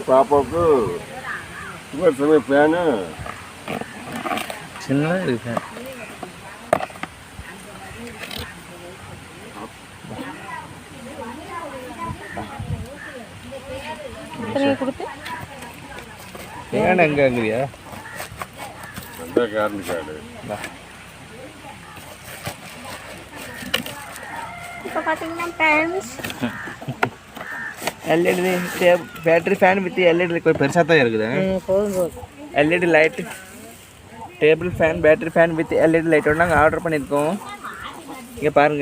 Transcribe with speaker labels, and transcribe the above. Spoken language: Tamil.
Speaker 1: பாப்பாவுக்கு ஃபேனு
Speaker 2: சின்னதாக இருக்கு.
Speaker 3: கொடுத்து
Speaker 2: ஏன் எங்கேங்கிறியா
Speaker 1: கரண்ட் கார்டு
Speaker 3: இப்போ பார்த்தீங்கன்னா friends
Speaker 2: LED battery fan with LED பெருசாக தான் இருக்குது.
Speaker 3: போதும்
Speaker 2: LED light table fan battery fan with LED லைட்டோட நாங்கள் ஆர்டர் பண்ணியிருக்கோம். இங்கே பாருங்கள்.